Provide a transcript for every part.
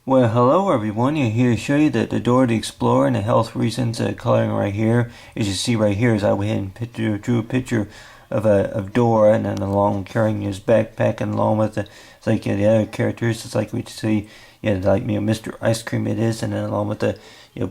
Well, hello everyone. You're here to show you the Dora the Explorer and the health reasons coloring right here. As you see right here, is I went ahead and drew a picture of Dora, and then along carrying his backpack, and along with it's like the other characters. It's like we see, like Mr. Ice Cream it is, and then along with the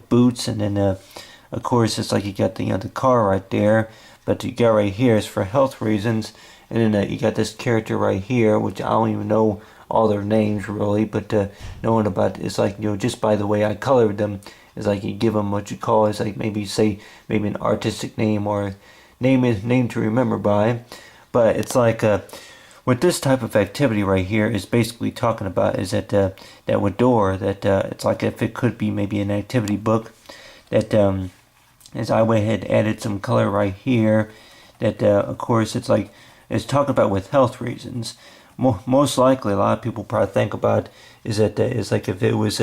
boots, and then of course it's like you got the car right there. But you got right here is for health reasons, and then you got this character right here, which I don't even know all their names really, but knowing about it's like just by the way I colored them, is like you give them what you call is like maybe say maybe an artistic name or name to remember by. But it's like with this type of activity right here is basically talking about is that with Dora that it's like if it could be maybe an activity book that as I went ahead and added some color right here that of course it's talking about with health reasons. Most likely, a lot of people probably think about is that it's like if it was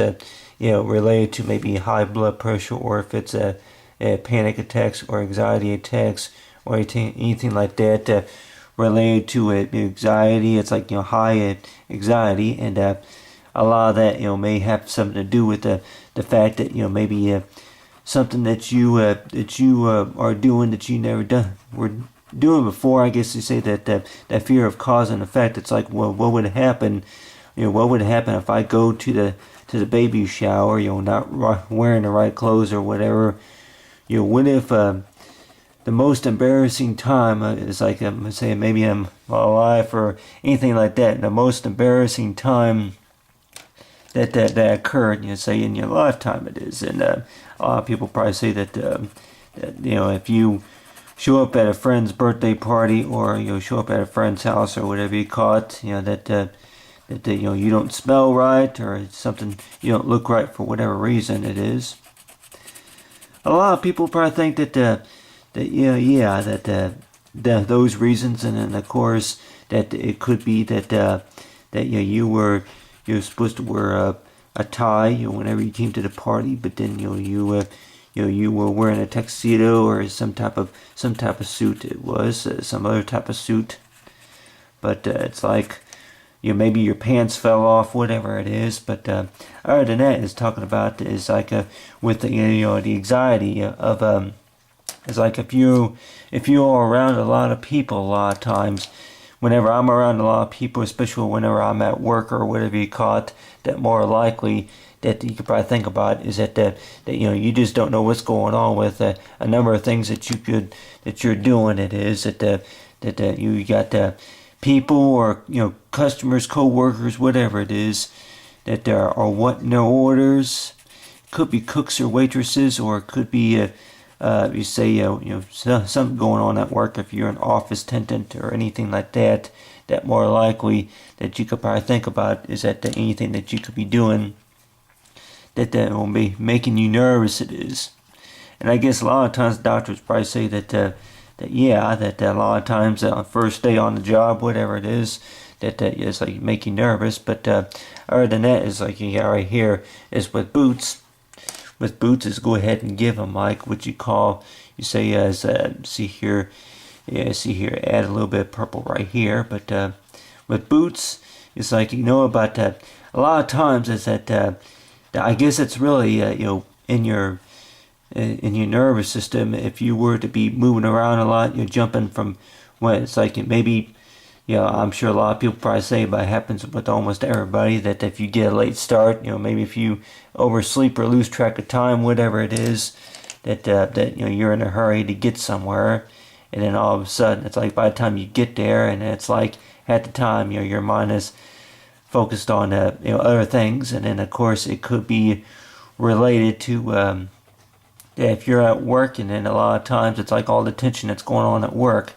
related to maybe high blood pressure, or if it's a panic attacks or anxiety attacks or anything like that related to anxiety. It's like high anxiety, and a lot of that may have something to do with the fact that maybe something that you are doing that you never done were doing before. I guess you say that fear of cause and effect. It's like, well, what would happen? What would happen if I go to the baby shower? Not wearing the right clothes or whatever. What if the most embarrassing time is like let's say maybe in my life or anything like that. The most embarrassing time that occurred, say in your lifetime, it is, and a lot of people probably say that if you show up at a friend's birthday party, or show up at a friend's house, or whatever you call it, that you don't smell right, or it's something you don't look right for whatever reason it is. A lot of people probably think that those reasons, and then of course that it could be that you're supposed to wear a tie whenever you came to the party, but then you were wearing a tuxedo or some type of suit. It was some other type of suit, but it's like maybe your pants fell off, whatever it is. But other than that, is talking about is like with the the anxiety of it's like if you are around a lot of people, a lot of times. Whenever I'm around a lot of people, especially whenever I'm at work or whatever you call it, that more likely that you could probably think about is that you just don't know what's going on with a number of things that you're doing. It is that you got people or customers, co-workers, whatever it is, that are wanting their orders. Could be cooks or waitresses, or it could be you say something going on at work. If you're an office attendant or anything like that, that more likely that you could probably think about is that anything that you could be doing that will be making you nervous. It is, and I guess a lot of times doctors probably say that that a lot of times first day on the job, whatever it is, that is like make you nervous. But other than that, is like you got right here is with boots. With boots is go ahead and give them like what you call, you say as see here, add a little bit of purple right here. But with boots, it's like about that. A lot of times is that I guess it's really in your nervous system. If you were to be moving around a lot, you're jumping from what it's like maybe. I'm sure a lot of people probably say, but it happens with almost everybody, that if you get a late start, maybe if you oversleep or lose track of time, whatever it is, that you're in a hurry to get somewhere, and then all of a sudden it's like by the time you get there, and it's like at the time your mind is focused on other things, and then of course it could be related to if you're at work, and then a lot of times it's like all the tension that's going on at work.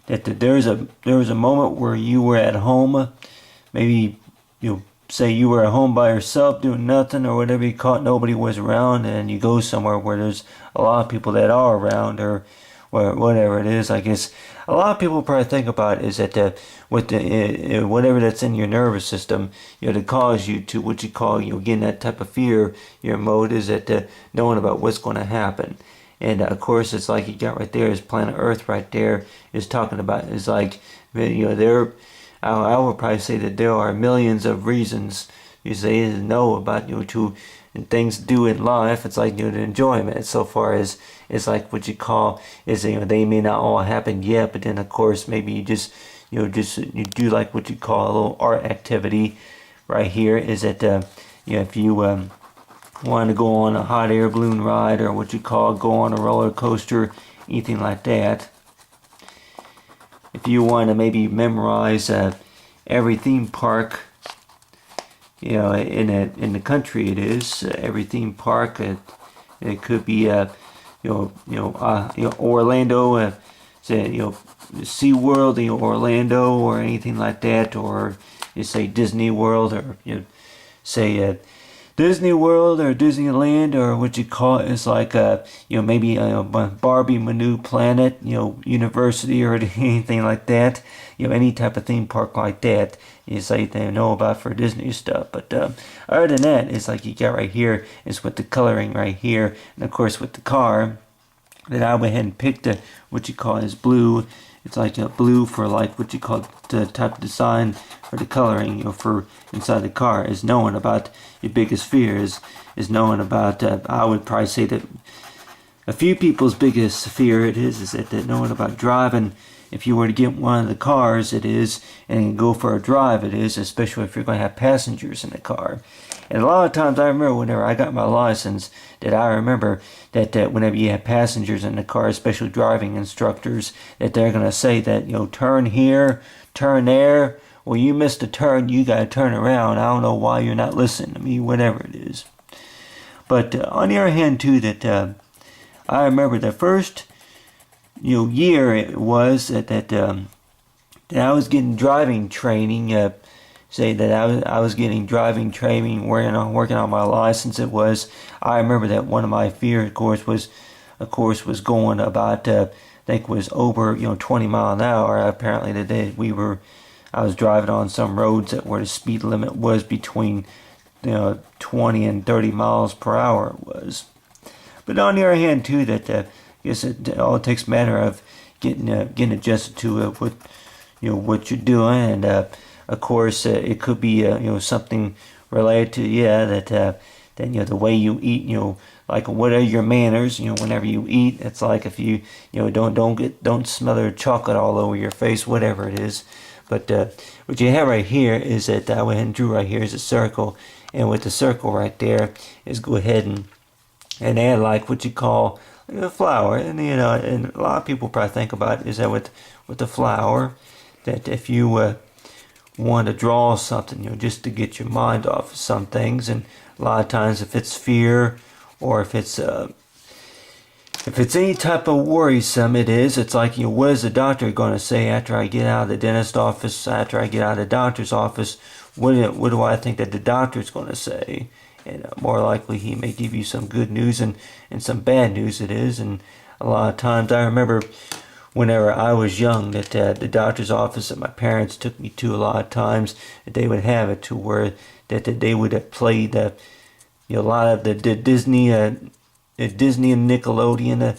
That there was a moment where you were at home, maybe say you were at home by yourself doing nothing or whatever you call it, nobody was around, and you go somewhere where there's a lot of people that are around, or whatever it is. I guess a lot of people probably think about is that with the whatever that's in your nervous system, to cause you to what you call getting that type of fear, your mode is that knowing about what's going to happen. And of course, it's like you got right there is planet Earth right there is talking about is like there. I would probably say that there are millions of reasons you say know about to and things to do in life. It's like the enjoyment so far as it's like what you call is they may not all happen yet, but then of course maybe you just you do like what you call a little art activity. Right here is that if you want to go on a hot air balloon ride or what you call go on a roller coaster, anything like that. If you want to maybe memorize every theme park, in the country, it is every theme park. It could be Orlando, say SeaWorld, Orlando, or anything like that, or you say Disney World, or say Disney World or Disneyland, or what you call it is like maybe Barbie Manu Planet, University, or anything like that. Any type of theme park like that is like they know about for Disney stuff. But other than that, it's like you got right here is with the coloring right here, and of course with the car that I went ahead and picked what you call is blue. It's like blue for like what you call the type of design for the coloring, for inside the car, is knowing about your biggest fears, is knowing about, I would probably say that a few people's biggest fear is that knowing about driving. If you were to get one of the cars, it is, and go for a drive, it is, especially if you're going to have passengers in the car. And a lot of times I remember whenever I got my license that I remember that whenever you have passengers in the car, especially driving instructors, that they're going to say that, turn here, turn there. Well, you missed a turn, you got to turn around. I don't know why you're not listening to me, whatever it is. But on the other hand, too, that I remember the first year it was that I was getting driving training. Say that I was getting driving training, working on my license. I remember that one of my fears, of course, was going about I think was over 20 mile an hour. Apparently the day I was driving on some roads where the speed limit was between 20 and 30 miles per hour was. But on the other hand too, that I guess it all takes a matter of getting adjusted to what you're doing, and of course it could be something related to that the way you eat, like what are your manners, whenever you eat. It's like if you don't smother chocolate all over your face, whatever it is. But what you have right here is that I went ahead and drew right here is a circle, and with the circle right there is go ahead and add like what you call a flower. And and a lot of people probably think about is that with the flower, that if you want to draw something, just to get your mind off of some things, and a lot of times if it's fear or if it's any type of worrisome, it's like, what is the doctor going to say after I get out of the dentist office, after I get out of the doctor's office? What do I think that the doctor's going to say? And more likely he may give you some good news and some bad news it is. And a lot of times I remember whenever I was young that the doctor's office that my parents took me to, a lot of times that they would have it to where that they would have played a lot of the Disney and Nickelodeon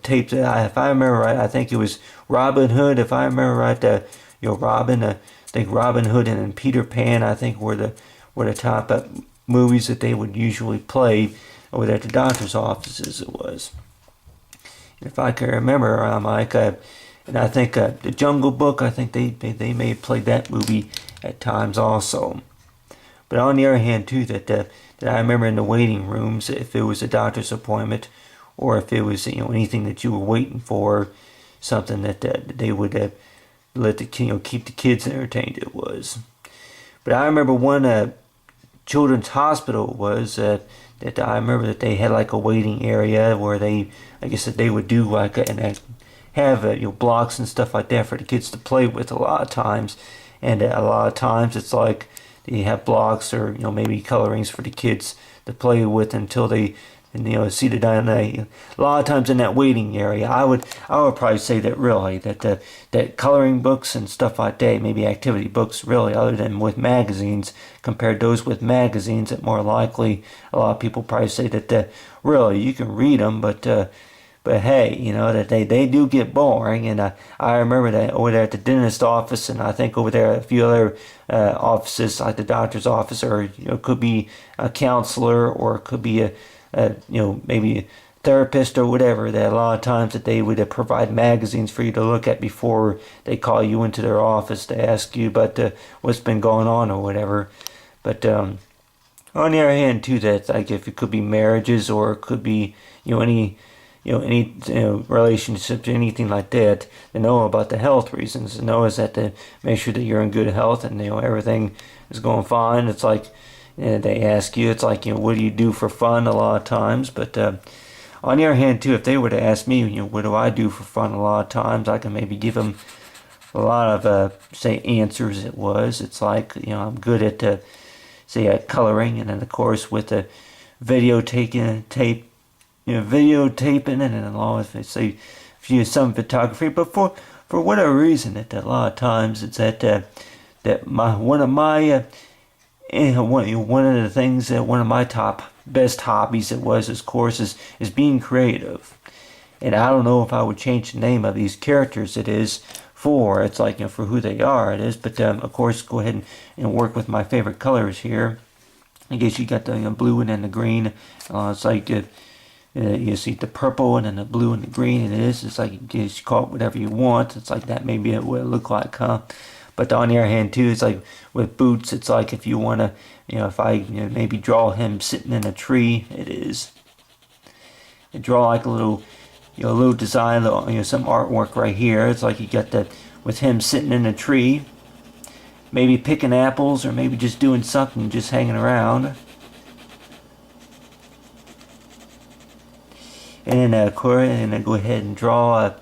tapes. If I remember right, I think it was Robin Hood. If I remember right, Robin. I think Robin Hood and Peter Pan, I think were the top movies that they would usually play over there at the doctor's offices. It was. If I can remember, and I think the Jungle Book. I think they may have played that movie at times also. But on the other hand, too, that I remember in the waiting rooms, if it was a doctor's appointment, or if it was anything that you were waiting for, something that they would let the keep the kids entertained. It was. But I remember one children's hospital was that I remember that they had like a waiting area where I guess that they would do like and have blocks and stuff like that for the kids to play with a lot of times, and a lot of times it's like they have blocks or maybe colorings for the kids to play with until they see the a lot of times in that waiting area. I would probably say that really that coloring books and stuff like that, maybe activity books really, other than with magazines, compared those with magazines, that more likely a lot of people probably say that really you can read them, but But hey, you know that they do get boring, and I remember that over there at the dentist office, and I think over there at a few other offices like the doctor's office, or it could be a counselor, or it could be a maybe a therapist or whatever. That a lot of times that they would provide magazines for you to look at before they call you into their office to ask you about what's been going on or whatever. But on the other hand, too, that like if it could be marriages or it could be any relationships, anything like that, to know about the health reasons. To know is that to make sure that you're in good health and everything is going fine. It's like they ask you, it's like what do you do for fun a lot of times. But on the other hand, too, if they were to ask me, what do I do for fun a lot of times, I can maybe give them a lot of say answers. It's like I'm good at say coloring, and then of course with the videotaping, and then along with say some photography. But for whatever reason, that a lot of times it's that one of the things that one of my top best hobbies of course is being creative. And I don't know if I would change the name of these characters. It's like for who they are it is, but of course go ahead and work with my favorite colors here. I guess you got the blue and then the green. It's like you see the purple and then the blue and the green. It's like you call it whatever you want. It's like that maybe it would look like, huh? But on the other hand too, it's like with Boots, it's like if you want to, if I maybe draw him sitting in a tree, and draw like a little design, some artwork right here. It's like you got that with him sitting in a tree, maybe picking apples or maybe just doing something, just hanging around. And then go ahead and draw.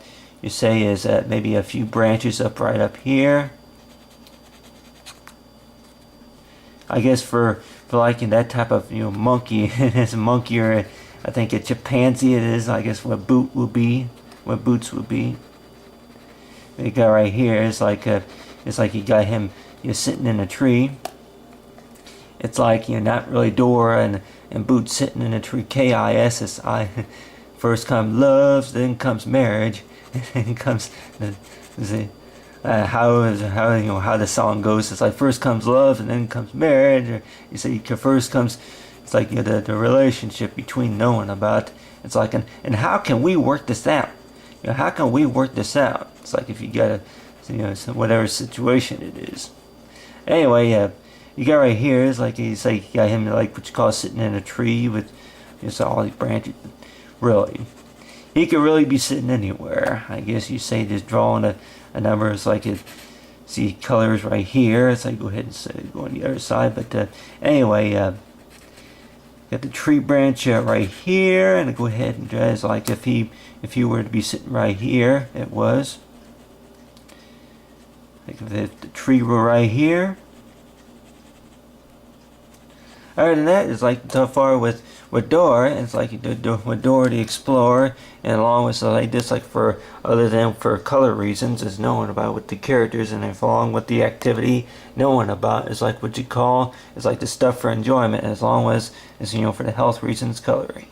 You say is maybe a few branches right up here. I guess for liking that type of monkey, it's a monkey, or I think a chimpanzee. It is, I guess, what Boots would be. The guy right here is like you got him sitting in a tree. It's like not really Dora and Boots sitting in a tree. KISSI. First comes love, then comes marriage, and then comes how the song goes. It's like first comes love and then comes marriage. Or you say first comes, it's like the relationship between knowing about. It's like and how can we work this out? How can we work this out? It's like if you got whatever situation it is. Anyway, you got right here is like you got him like what you call sitting in a tree with all these branches. Really, he could really be sitting anywhere. I guess you say just drawing a number. It's like see colors right here. It's like go ahead and go on the other side. But anyway, got the tree branch right here, and go ahead and draw. It's like if he were to be sitting right here, it was like if the tree were right here. Other than that, it's like so far with Dora, it's like with Dora the Explorer, and along with like this, like for other than for color reasons, is knowing about with the characters, and if along with the activity, knowing about is like what you call is like the stuff for enjoyment, as long as for the health reasons, coloring.